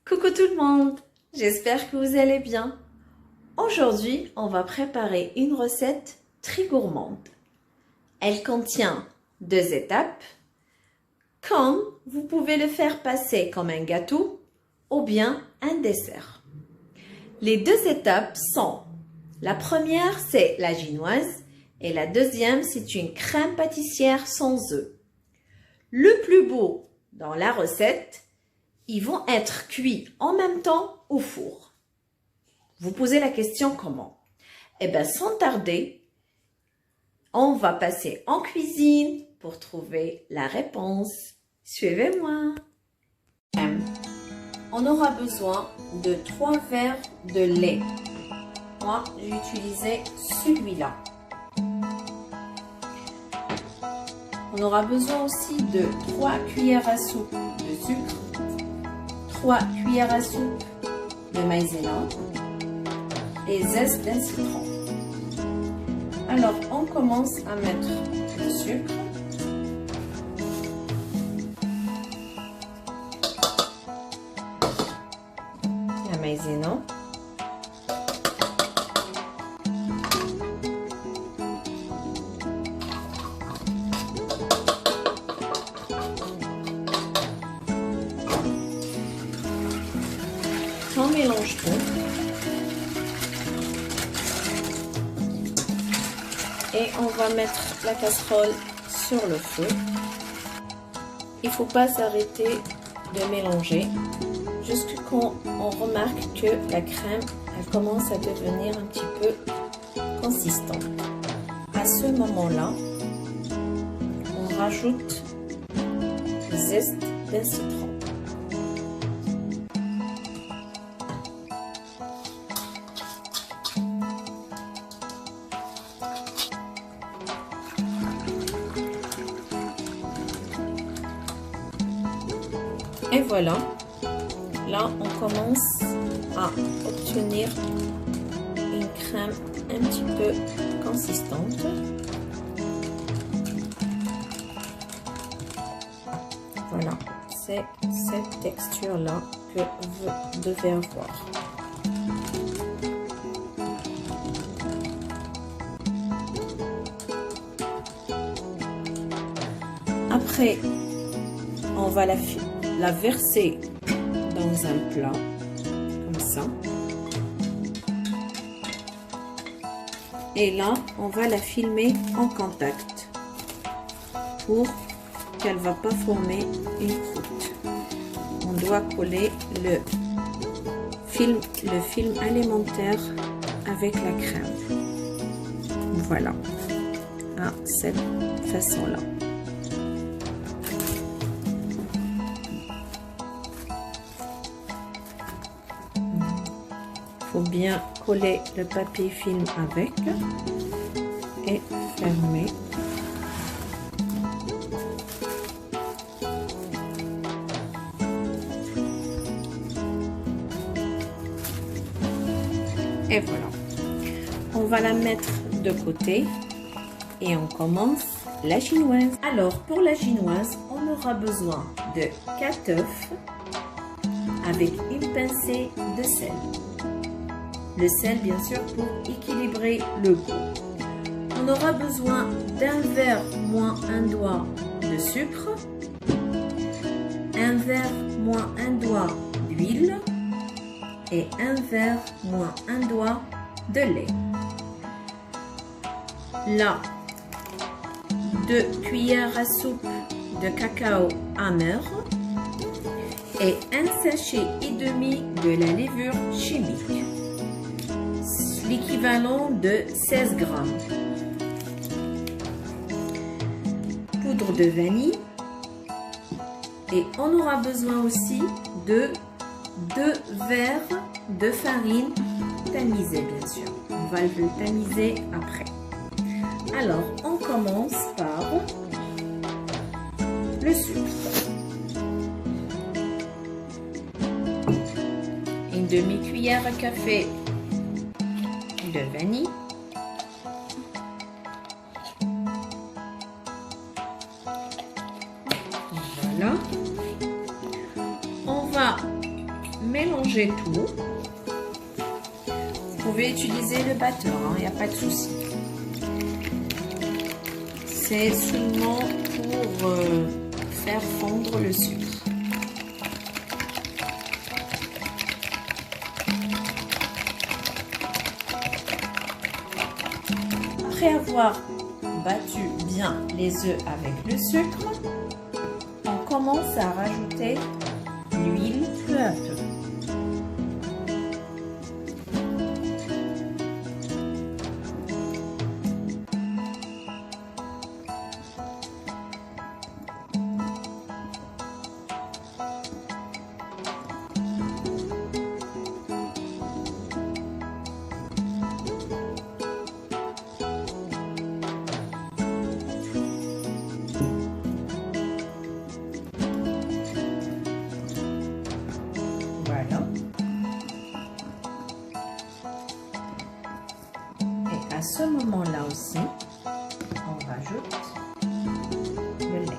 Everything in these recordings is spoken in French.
Coucou tout le monde, j'espère que vous allez bien. Aujourd'hui, on va préparer une recette très gourmande. Elle contient 2 étapes, comme vous pouvez le faire passer comme un gâteau ou bien un dessert. Les 2 étapes sont, la première c'est la ginoise et la deuxième c'est une crème pâtissière sans œufs. Le plus beau dans la recette, ils vont être cuits en même temps au four. Vous posez la question comment? Eh bien, sans tarder, on va passer en cuisine pour trouver la réponse. Suivez-moi. On aura besoin de 3 verres de lait. Moi, j'ai utilisé celui-là. On aura besoin aussi de 3 cuillères à soupe de sucre, 3 cuillères à soupe de maïzena et zeste d'un citron. Alors, on commence à mettre le sucre, la maïzena, on mélange tout. Et on va mettre la casserole sur le feu. Il ne faut pas s'arrêter de mélanger jusqu'à quand on remarque que la crème elle commence à devenir un petit peu consistante. À ce moment-là, on rajoute le zeste d'un citron. Et voilà, là on commence à obtenir une crème un petit peu consistante. Voilà, c'est cette texture-là que vous devez avoir. Après, on va la verser dans un plat, comme ça. Et là, on va la filmer en contact pour qu'elle ne va pas former une croûte. On doit coller le film alimentaire avec la crème. Voilà, à cette façon-là. Faut bien coller le papier film avec et fermer. Et voilà. On va la mettre de côté et on commence la chinoise. Alors pour la chinoise, on aura besoin de 4 œufs avec une pincée de sel. Le sel, bien sûr, pour équilibrer le goût. On aura besoin d'un verre moins un doigt de sucre, un verre moins un doigt d'huile et un verre moins un doigt de lait. Là, 2 cuillères à soupe de cacao amer et un sachet et demi de la levure chimique. L'équivalent de 16 grammes. Poudre de vanille. Et on aura besoin aussi de 2 verres de farine tamisée, bien sûr. On va le tamiser après. Alors, on commence par le sucre. Une demi-cuillère à café de vanille, voilà. On va mélanger tout. Vous pouvez utiliser le batteur, il n'y a pas de souci. C'est seulement pour faire fondre le sucre. Après avoir battu bien les œufs avec le sucre, on commence à rajouter l'huile peu à peu. Voilà. Et à ce moment-là aussi, on rajoute le lait.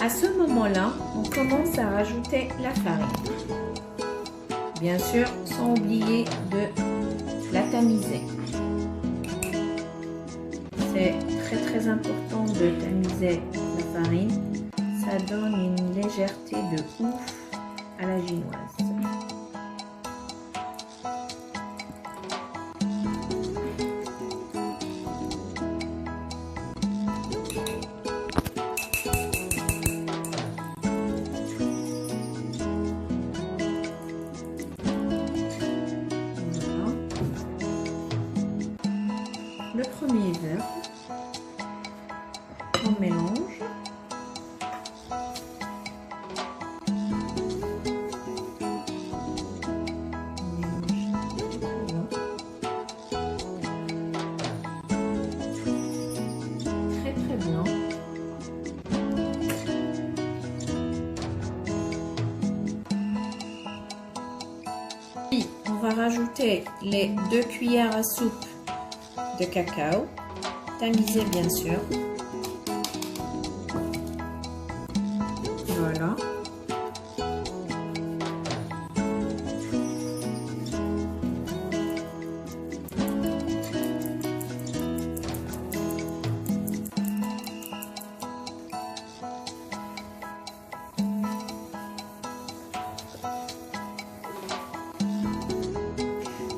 À ce moment-là, on commence à rajouter la farine. Bien sûr, sans oublier de la tamiser. C'est très important de tamiser la farine. Ça donne une légèreté de ouf à la ginoise. Le premier verre, on mélange. Très bien. Puis on va rajouter les 2 cuillères à soupe de cacao, tamisé bien sûr. Voilà.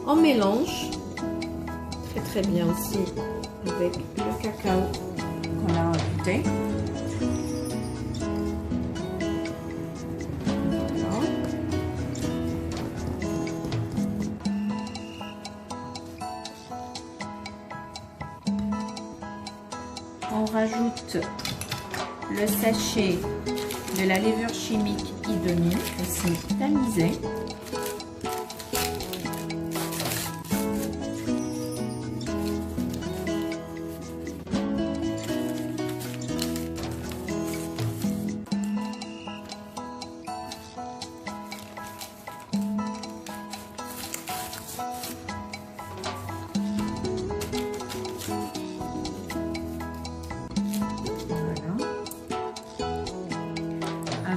On mélange très bien aussi avec le cacao qu'on a ajouté. Voilà. On rajoute le sachet de la levure chimique Idonie, aussi tamisée.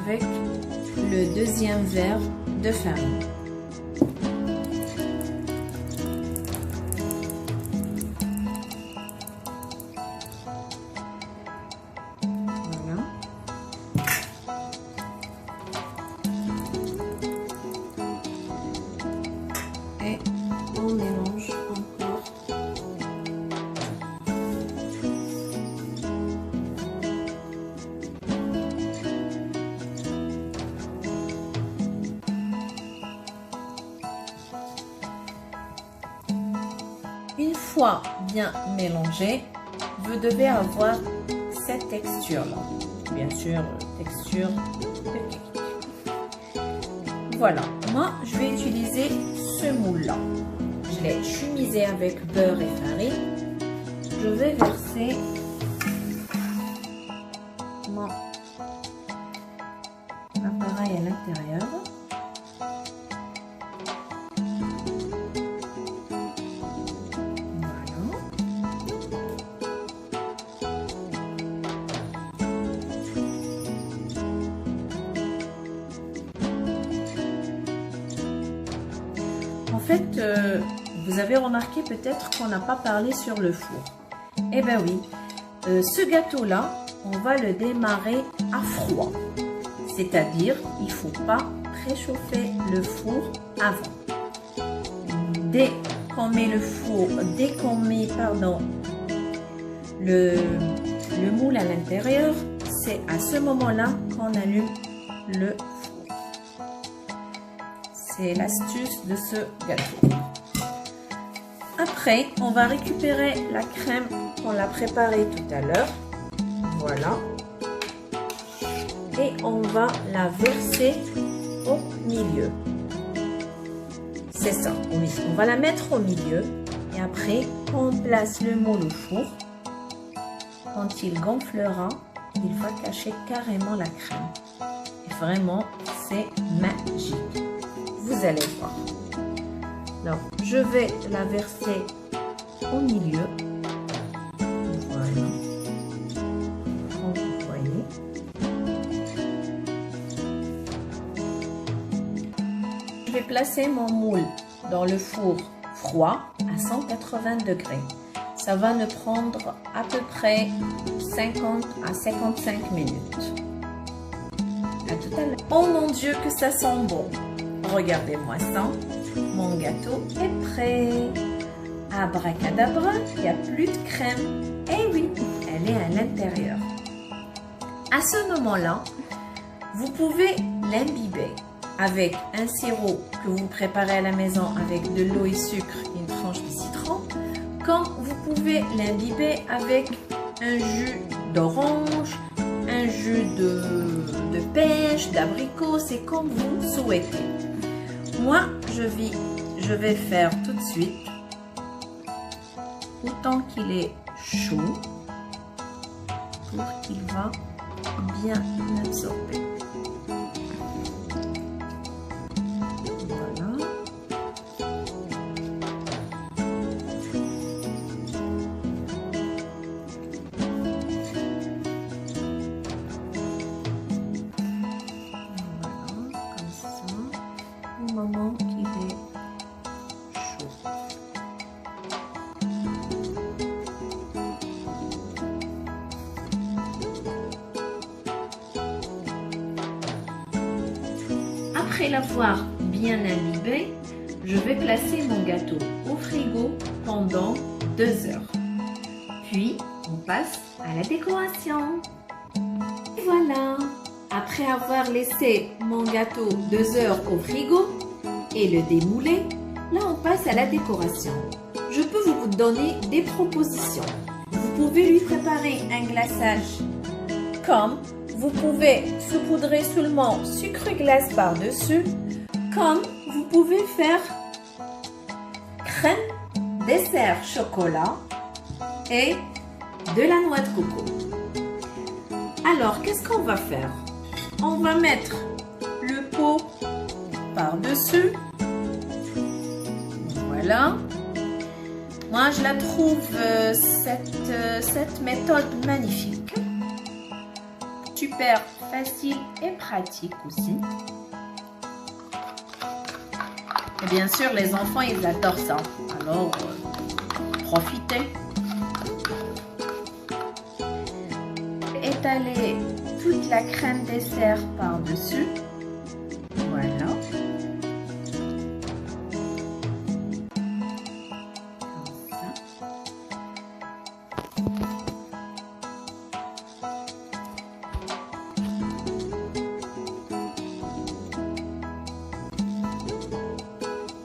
Avec le deuxième verre de farine. Voilà. Et on mélange encore. Une fois bien mélangé, vous devez avoir cette texture-là. Bien sûr, texture de cake. Voilà, moi je vais utiliser ce moule-là. Je l'ai chumisé avec beurre et farine. je vais verser mon appareil à l'intérieur. En fait, vous avez remarqué peut-être qu'on n'a pas parlé sur le four. Eh bien oui, ce gâteau-là, on va le démarrer à froid. C'est-à-dire, il ne faut pas préchauffer le four avant. Dès qu'on met le moule à l'intérieur, c'est à ce moment-là qu'on allume le four. C'est l'astuce de ce gâteau. Après, on va récupérer la crème qu'on a préparée tout à l'heure. Voilà. Et on va la verser au milieu. C'est ça, oui. On va la mettre au milieu. Et après, on place le moule au four. Quand il gonflera, il va cacher carrément la crème. Et vraiment, c'est magique. Vous allez voir. Alors, je vais la verser au milieu. Voilà. Comme vous voyez. Je vais placer mon moule dans le four froid à 180 degrés. Ça va nous prendre à peu près 50 à 55 minutes. À tout à l'heure. Oh mon Dieu, que ça sent bon! Regardez-moi ça. Mon gâteau est prêt. Abracadabra, il n'y a plus de crème. Eh oui, elle est à l'intérieur. À ce moment-là, vous pouvez l'imbiber avec un sirop que vous préparez à la maison avec de l'eau et sucre et une tranche de citron. Comme vous pouvez l'imbiber avec un jus d'orange, un jus de pêche, d'abricot, c'est comme vous souhaitez. Moi, je vais faire tout de suite, autant qu'il est chaud, pour qu'il va bien l'absorber. Voilà. Moment qu'il est chaud. Après l'avoir bien imbibé, je vais placer mon gâteau au frigo pendant 2 heures. Puis, on passe à la décoration. Et voilà! Après avoir laissé mon gâteau 2 heures au frigo et le démouler, là on passe à la décoration. Je peux vous donner des propositions. Vous pouvez lui préparer un glaçage comme vous pouvez saupoudrer seulement sucre glace par-dessus, comme vous pouvez faire crème, dessert chocolat et de la noix de coco. Alors, qu'est-ce qu'on va faire? On va mettre le pot par-dessus. Voilà. Moi, je la trouve cette méthode magnifique. Super facile et pratique aussi. Et bien sûr, les enfants, ils adorent ça. Alors, profitez. Étalez toute la crème dessert par-dessus. Voilà. Comme ça.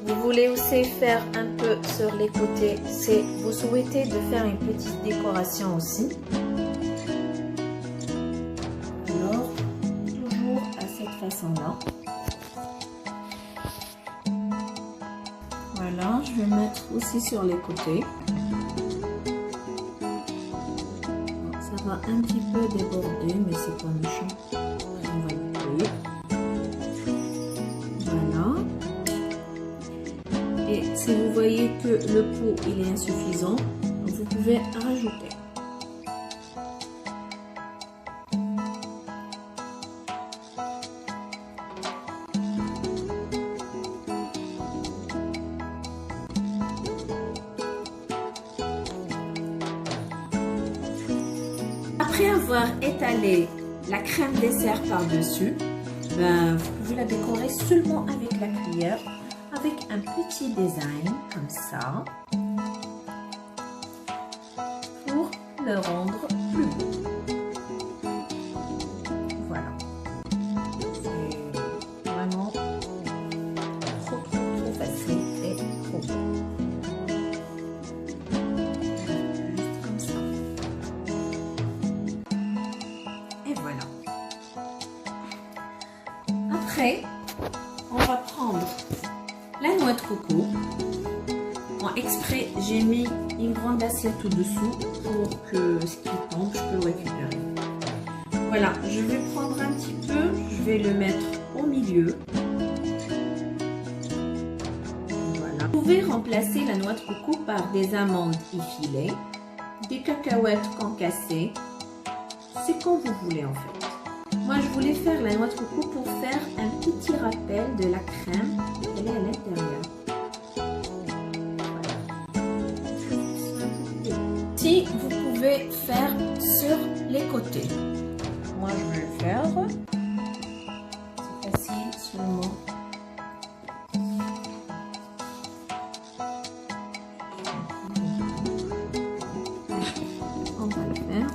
Vous voulez aussi faire un peu sur les côtés, c'est vous souhaitez de faire une petite décoration aussi. Alors, toujours à cette façon-là. Voilà, je vais mettre aussi sur les côtés. va un petit peu déborder, mais c'est pas méchant. On va nettoyer. Voilà. Et si vous voyez que le pot il est insuffisant, vous pouvez rajouter. Après avoir étalé la crème dessert par-dessus, vous pouvez la décorer seulement avec la cuillère, avec un petit design comme ça, pour le rendre plus beau. Voilà. C'est vraiment trop facile et trop beau. Juste comme ça. Et voilà. Après, on va prendre la noix de coco. Bon, exprès, j'ai mis une grande assiette au-dessous pour que ce qui tombe, je peux le récupérer. Voilà, je vais prendre un petit peu, je vais le mettre au milieu. Voilà. Vous pouvez remplacer la noix de coco par des amandes effilées, des cacahuètes concassées. C'est comme vous voulez en fait. Moi, je voulais faire la noix de coco pour faire un petit rappel de la crème qu'elle est à l'intérieur. Voilà. Si vous pouvez faire sur les côtés. Moi, je vais le faire. C'est facile seulement. On va le faire.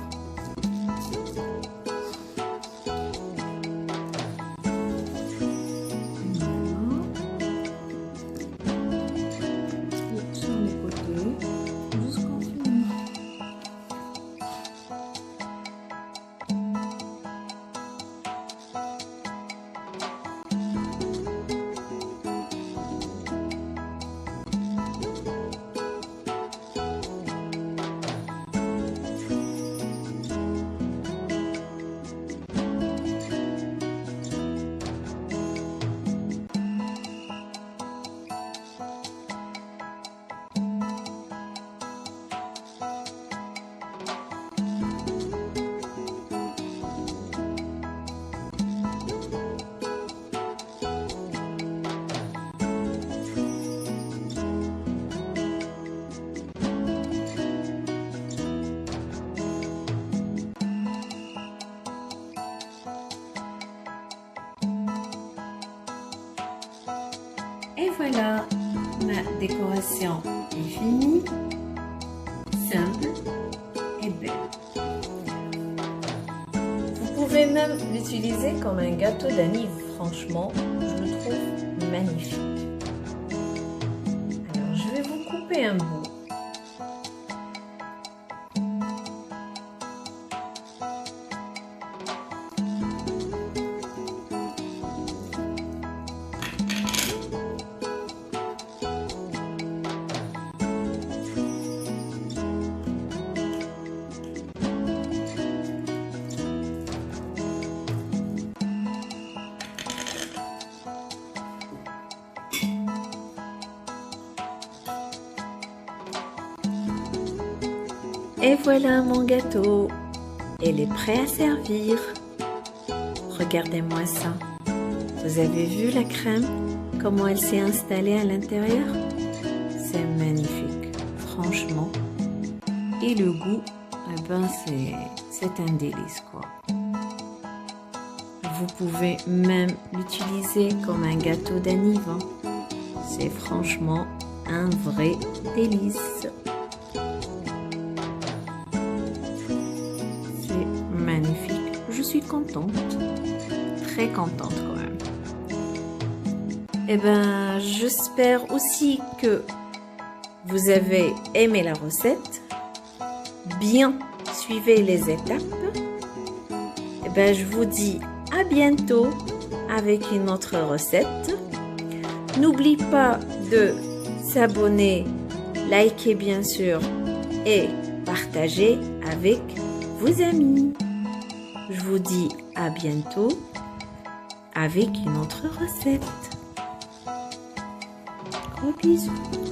Et voilà, ma décoration est finie, simple et belle. Vous pouvez même l'utiliser comme un gâteau d'anniv, franchement, je le trouve magnifique. Alors, je vais vous couper un bout. Et voilà mon gâteau, il est prêt à servir. Regardez-moi ça. Vous avez vu la crème, comment elle s'est installée à l'intérieur? C'est magnifique, franchement. Et le goût, eh ben c'est un délice quoi. Vous pouvez même l'utiliser comme un gâteau d'anniv. C'est franchement un vrai délice. Magnifique, je suis contente, très contente quand même. Et ben, j'espère aussi que vous avez aimé la recette. Bien, suivez les étapes. Et ben, je vous dis à bientôt avec une autre recette. N'oublie pas de s'abonner, liker bien sûr et partager avec vous amis. Je vous dis à bientôt avec une autre recette. Gros bisous.